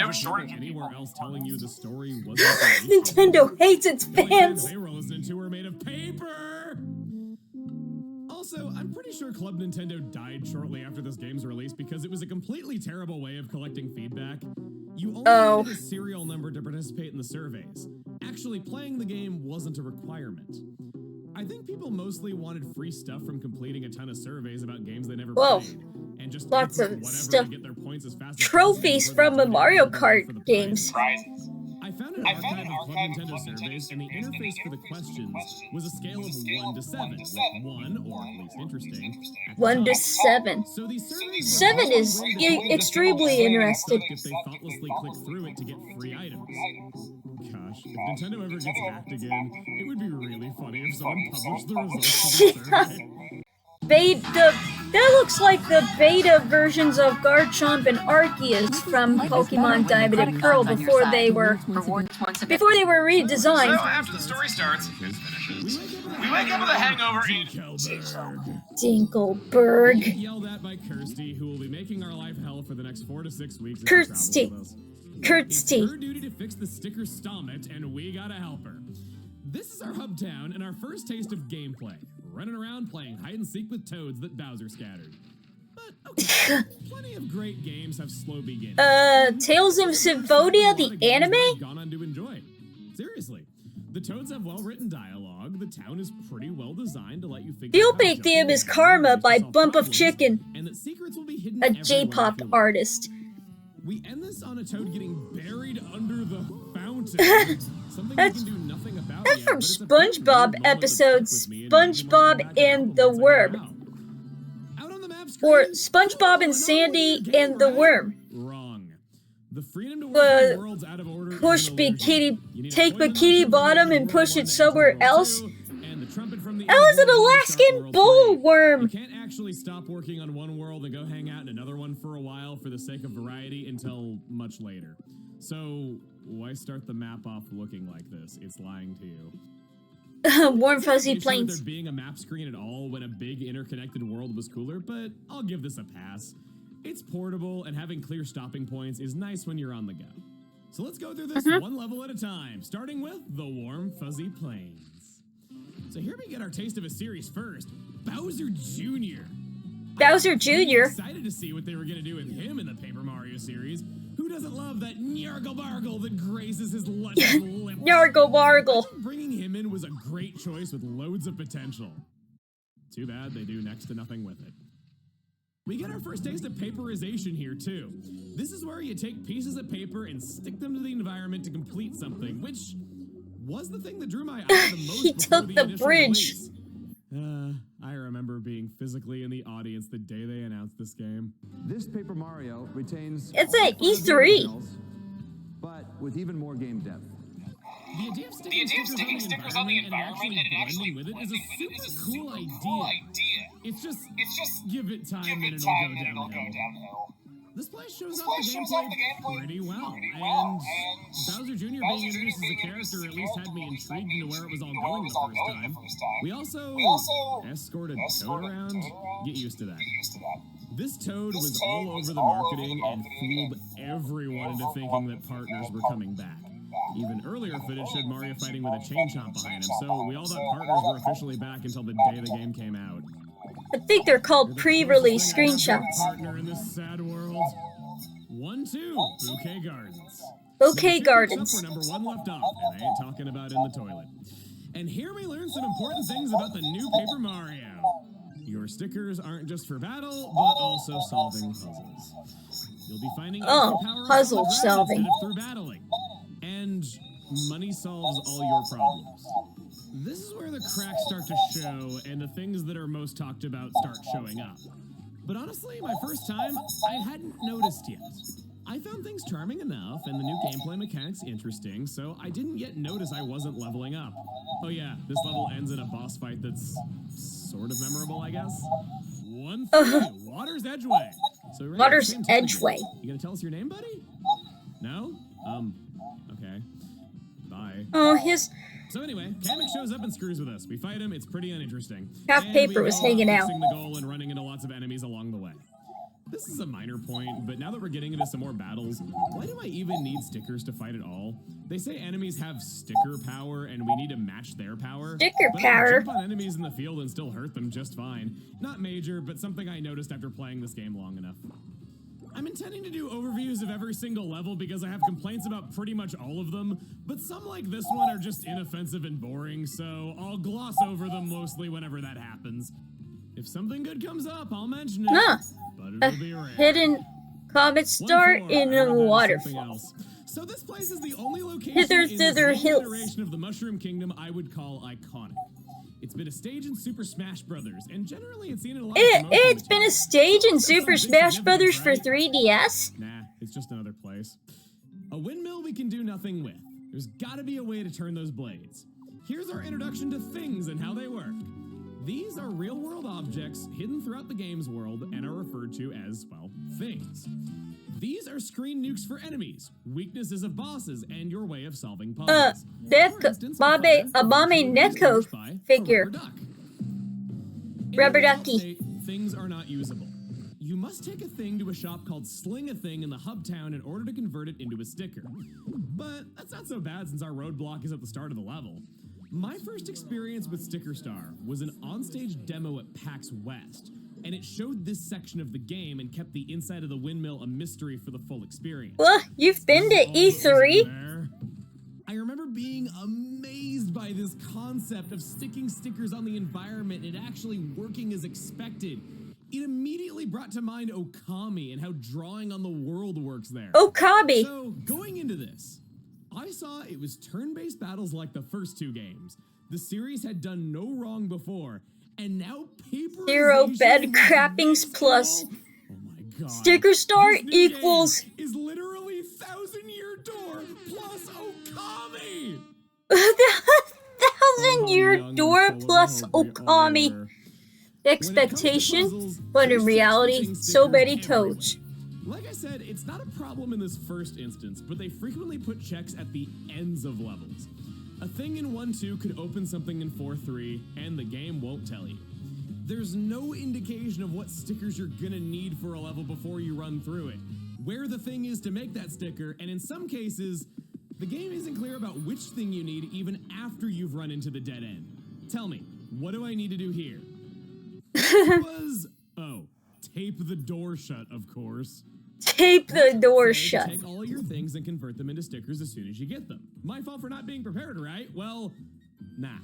no shortage anywhere else telling you the story wasn't Nintendo hates its fans. they were listening to were made of paper. Also, I'm pretty sure Club Nintendo died shortly after this game's release because it was a completely terrible way of collecting feedback. You only needed a serial number to participate in the surveys. Actually, playing the game wasn't a requirement. I think people mostly wanted free stuff from completing a ton of surveys about games they never played. And just Lots of stuff. to get their points as fast Trophies from the Mario Kart games. prizes. I found an archive of Club Nintendo surveys, and the interface for the questions was a scale of 1 to 7, with 1, or at least interesting, at the 1 to top. 7. So these surveys 7 is extremely interested. if they thoughtlessly click through it to get free items. Gosh, if Nintendo ever gets hacked again, it would be really funny if someone published the results of the survey. That looks like the beta versions of Garchomp and Arceus from Pokemon Diamond and Pearl before they were redesigned. So after the story starts and finishes, we wake up with a hangover in Dinkelberg. Get yelled at by Kirsty, who will be making our life hell for the next 4 to 6 weeks. Kirsty. It's her duty to fix the sticker stomach, and we gotta help her. This is our hub town and our first taste of gameplay. Running around playing hide and seek with toads that Bowser scattered. But okay, plenty of great games have slow beginnings. Tales of Symphonia, the anime? Gone on to enjoy. Seriously, the toads have well-written dialogue. The town is pretty well designed to let you figure. The opening theme is Karma by Bump of Chicken, and that secrets will be hidden a J-pop artist. We end this on a toad getting buried under the fountain. Something we can do nothing about. That's from SpongeBob episode SpongeBob and the Worm. Or SpongeBob and Sandy and the Worm. Wrong. The freedom to work the world's out of order. Take Bikini Bottom and push it somewhere else. That was an Alaskan bullworm. You can't actually stop working on one world and go hang out in another one for a while for the sake of variety until much later. So why start the map off looking like this? It's lying to you. Warm fuzzy plains. There being a map screen at all when a big interconnected world was cooler, but I'll give this a pass. It's portable and having clear stopping points is nice when you're on the go. So let's go through this one level at a time, starting with the warm fuzzy plains. So here we get our taste of a series first, Bowser Jr. Bowser Jr. Excited to see what they were going to do with him in the Paper Mario series. Who doesn't love that Nyargle Bargle that graces his luscious lips? Nyargle Bargle. Bringing him in was a great choice with loads of potential. Too bad they do next to nothing with it. We get our first taste of paperization here, too. This is where you take pieces of paper and stick them to the environment to complete something, which was the thing that drew my eye the most. He took the bridge. I remember being physically in the audience the day they announced this game. This Paper Mario retains... It's at E3. But with even more game depth. The idea of sticking stickers on the environment and actually with it is a super cool idea. It's just give it time and it'll go downhill. This place shows off the gameplay pretty well, and Bowser Jr. being introduced as a character at least had me intrigued into where it was all going the first time. We also escorted Toad around. Get used to that. This Toad was all over the marketing and fooled everyone into thinking that partners were coming back. Even earlier footage showed Mario fighting with a chain chomp behind him, so we all thought partners were officially back until the day the game came out. I think they're called pre-release screenshots. Partner in this sad world. 1-2, Bouquet Gardens. Bouquet Gardens. We're number 1 left off, and I ain't talking about in the toilet. And here we learn some important things about the new Paper Mario. Your stickers aren't just for battle, but also solving puzzles. You'll be finding puzzle solving through battling. And money solves all your problems. This is where the cracks start to show and the things that are most talked about start showing up. But honestly, my first time, I hadn't noticed yet. I found things charming enough and the new gameplay mechanics interesting, so I didn't yet notice I wasn't leveling up. Oh yeah, this level ends in a boss fight that's sort of memorable, I guess. 1-3, Water's Edgeway. So right, Water's Edgeway. You gonna tell us your name, buddy? No? Okay. Bye. Oh, his... So anyway, Kamek shows up and screws with us. We fight him, it's pretty uninteresting. Half paper was hanging out. The goal and running into lots of enemies along the way. This is a minor point, but now that we're getting into some more battles, why do I even need stickers to fight at all? They say enemies have sticker power and we need to match their power. Sticker but power? I can jump on enemies in the field and still hurt them just fine. Not major, but something I noticed after playing this game long enough. I'm intending to do overviews of every single level because I have complaints about pretty much all of them, but some like this one are just inoffensive and boring, so I'll gloss over them mostly whenever that happens. If something good comes up, I'll mention it. Huh. But it'll be rare. Hidden comet star in a waterfall. So this place is the only location Hither, in this thither, whole hills. iteration of the Mushroom Kingdom I would call iconic. It's been a stage in Super Smash Brothers, and generally it's seen in a lot of It's been a stage in Super Smash Brothers for 3DS? Nah, it's just another place. A windmill we can do nothing with. There's gotta be a way to turn those blades. Here's our introduction to things and how they work. These are real-world objects hidden throughout the game's world and are referred to as, well, things. These are screen nukes for enemies, weaknesses of bosses, and your way of solving puzzles. Abame Neko figure. Rubber ducky. Things are not usable. You must take a thing to a shop called Sling a Thing in the hub town in order to convert it into a sticker. But that's not so bad since our roadblock is at the start of the level. My first experience with Sticker Star was an onstage demo at PAX West, and it showed this section of the game and kept the inside of the windmill a mystery for the full experience. Well, you've been to E3. I remember being amazed by this concept of sticking stickers on the environment and it actually working as expected. It immediately brought to mind Okami and how drawing on the world works there. Okami. So, going into this, I saw it was turn-based battles like the first two games. The series had done no wrong before, and now paper Zero bed crappings plus oh my god. Sticker Star This new equals game is literally Thousand Year Door plus Okami. 1,000-year door plus Okami. Expectation, but in reality, so many toads. Like I said, it's not a problem in this first instance, but they frequently put checks at the ends of levels. A thing in 1-2 could open something in 4-3, and the game won't tell you. There's no indication of what stickers you're gonna need for a level before you run through it, where the thing is to make that sticker, and in some cases, the game isn't clear about which thing you need even after you've run into the dead end. Tell me, what do I need to do here? Tape the door shut, of course. Tape the door shut. Take all your things and convert them into stickers as soon as you get them. My fault for not being prepared, right? Well, nah.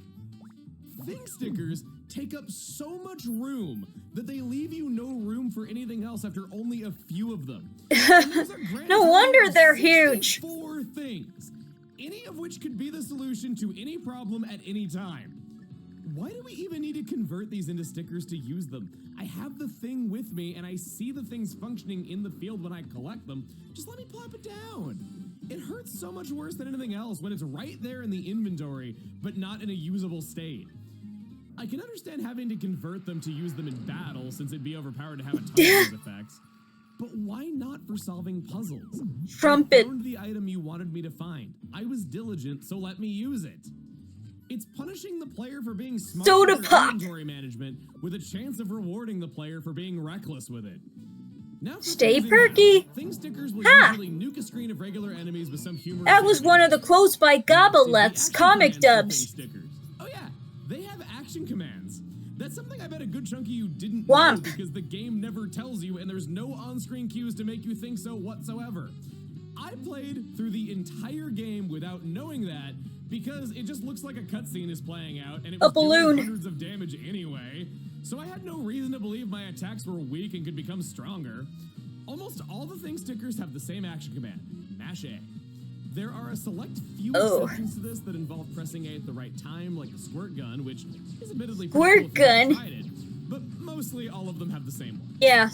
Thing stickers take up so much room that they leave you no room for anything else after only a few of them. No wonder they're huge. 4 things, any of which could be the solution to any problem at any time. Why do we even need to convert these into stickers to use them? I have the thing with me and I see the things functioning in the field when I collect them. Just let me plop it down. It hurts so much worse than anything else when it's right there in the inventory, but not in a usable state. I can understand having to convert them to use them in battle since it'd be overpowered to have a ton of these effects. But why not for solving puzzles? Trumpet. I found the item you wanted me to find. I was diligent, so let me use it. It's punishing the player for being smart Soda with pop. inventory management with a chance of rewarding the player for being reckless with it. Now for Stay things in perky. battle. Thing stickers will Ha! usually nuke a screen of regular enemies with some humor. That was one of the quotes by Gobblelet's comic dubs. Oh yeah, they have action commands. That's something I bet a good chunk of you didn't know Womp. because the game never tells you and there's no on-screen cues to make you think so whatsoever. I played through the entire game without knowing that because it just looks like a cutscene is playing out and it was doing balloon. hundreds of damage anyway. So I had no reason to believe my attacks were weak and could become stronger. Almost all the thing stickers have the same action command, mash A. There are a select few exceptions to this that involve pressing A at the right time, like the squirt gun, which is admittedly pretty Squirt cool if you haven't gun? tried it, but mostly all of them have the same one. Yeah,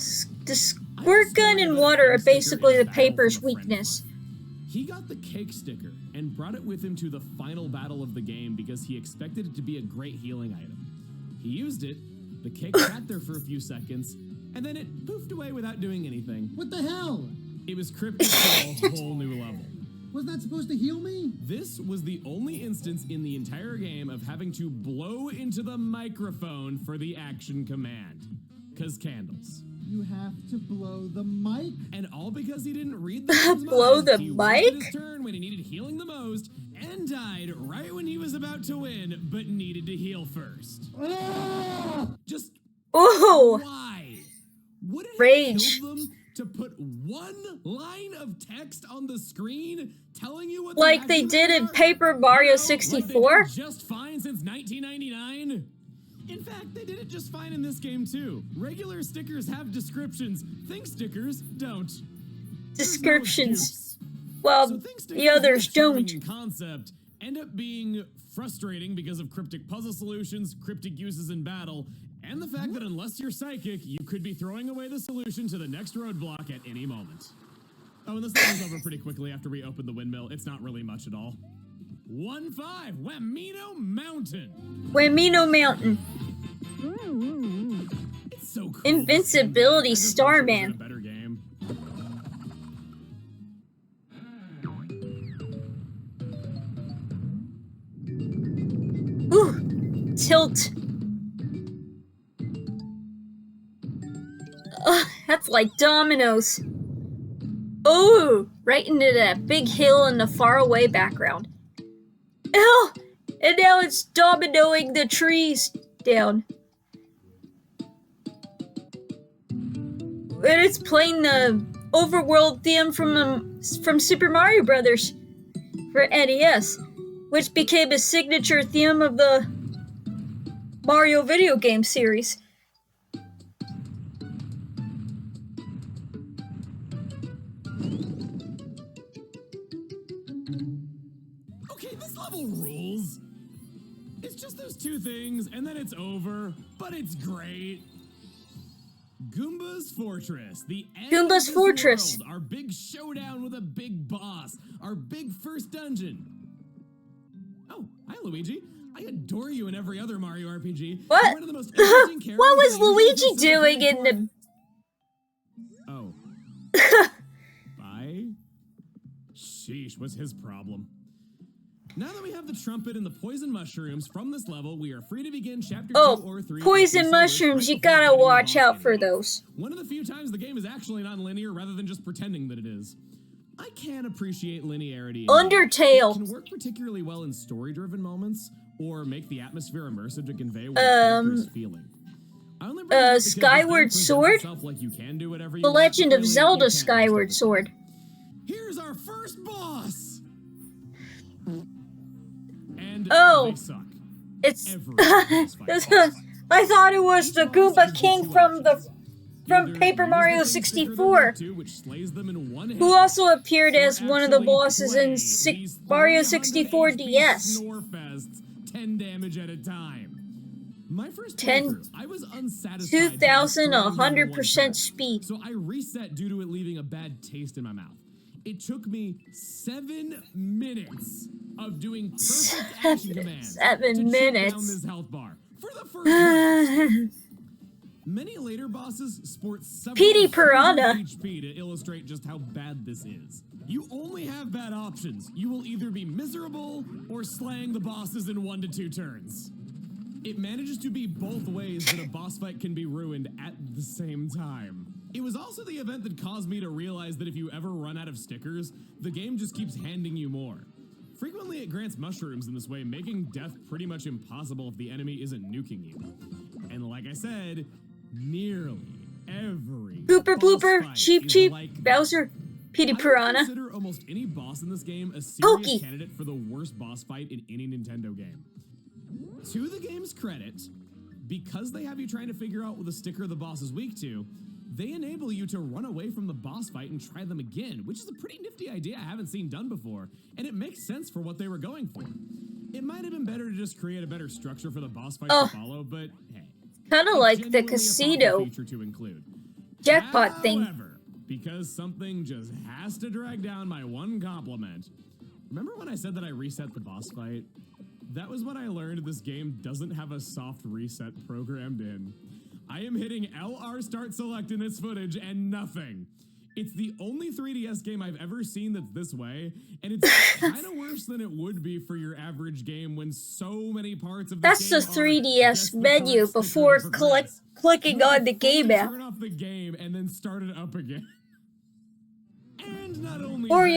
the squirt gun and water are basically the paper's weakness. He got the cake sticker and brought it with him to the final battle of the game because he expected it to be a great healing item. He used it, the cake sat there for a few seconds, and then it poofed away without doing anything. What the hell? It was cryptic to a whole new level. Was that supposed to heal me? This was the only instance in the entire game of having to blow into the microphone for the action command. 'Cause candles. You have to blow the mic. And all because he didn't read the man's Blow mind. the He wasted mic? his turn when he needed healing the most and died right when he was about to win, but needed to heal first. Just Ooh, why? Would it Rage. have killed them to put one line of text on the screen telling you what like they did in Paper Mario Like 64? they did just fine since 1999? In fact, they did it just fine in this game too. Regular stickers have descriptions. Think stickers don't. There's no Descriptions. excuse. Well, So think the others stickers, charming don't. in concept, end up being frustrating because of cryptic puzzle solutions, cryptic uses in battle, and the fact that unless you're psychic, you could be throwing away the solution to the next roadblock at any moment. Oh, and this thing was over pretty quickly after we opened the windmill. It's not really much at all. 1-5, Wamino Mountain. Wamino Mountain. It's so cool. Invincibility I just wish it was Starman. in a better game. Ooh, tilt. Ugh, that's like dominoes. Ooh, right into that big hill in the faraway background. Oh, and now it's dominoing the trees down. And it's playing the overworld theme from Super Mario Brothers for NES, which became a signature theme of the Mario video game series. Okay, this level rules. It's just those two things, and then it's over, but it's great. Goomba's Fortress, the end Goomba's of this Fortress. world, our big showdown with a big boss, our big first dungeon. Oh, hi Luigi. I adore you in every other Mario RPG. What? You're one of the most interesting characters What was that I usually Luigi feel doing sympathetic in for. Oh. Bye? Sheesh, what's his problem? Now that we have the trumpet and the poison mushrooms from this level, we are free to begin chapter 2 Oh, or 3. poison mushrooms, you gotta watch out for those. One of the few times the game is actually non-linear rather than just pretending that it is. I can appreciate linearity. Undertale. It can work particularly well in story-driven moments or make the atmosphere immersive to convey what the character is feeling. I only bring it up because this game Skyward presents Sword? itself like you can do whatever you The want, Legend but of really, Zelda you can't Skyward restrict Sword. it. Here's our first boss! And Oh. they suck. It's Every boss fight sucks. I thought it was the Goomba King from Either Paper use Mario the big sticker 64, they're to, which slays them in one hit, who also appeared or as one of the actually bosses play in these Mario 300 64 HP DS. Snorefests, 10 damage at a time. My first 10 playthrough, I was unsatisfied. 2,100% speed. So I reset due to it leaving a bad taste in my mouth. It took me 7 minutes of doing perfect action commands 7 to chip minutes. down this health bar for the first time. Many later bosses sport several Petey Piranha. HP to illustrate just how bad this is. You only have bad options. You will either be miserable or slaying the bosses in 1 to 2 turns. It manages to be both ways that a boss fight can be ruined at the same time. It was also the event that caused me to realize that if you ever run out of stickers, the game just keeps handing you more. Frequently, it grants mushrooms in this way, making death pretty much impossible if the enemy isn't nuking you. And like I said, nearly every Blooper boss blooper, fight cheep is cheep, like Bowser, Petey I would Piranha. consider almost any boss in this game a serious Pokey. candidate for the worst boss fight in any Nintendo game. To the game's credit, because they have you trying to figure out what the sticker the boss is weak to, they enable you to run away from the boss fight and try them again, which is a pretty nifty idea I haven't seen done before, and it makes sense for what they were going for. It might have been better to just create a better structure for the boss fight to follow, but hey. Kind of it's like the genuinely a thoughtful casino feature to include. jackpot thing. However, because something just has to drag down my one compliment. Remember when I said that I reset the boss fight? That was when I learned this game doesn't have a soft reset programmed in. I am hitting LR start select in its footage and nothing. It's the only 3DS game I've ever seen that's this way, and it's kind of worse than it would be for your average game when so many parts of the That's game the 3DS are, menu guess the correct before sticker to progress. clicking You on have the to game fully app. Turn off the game and then start it up again. And not only Or that,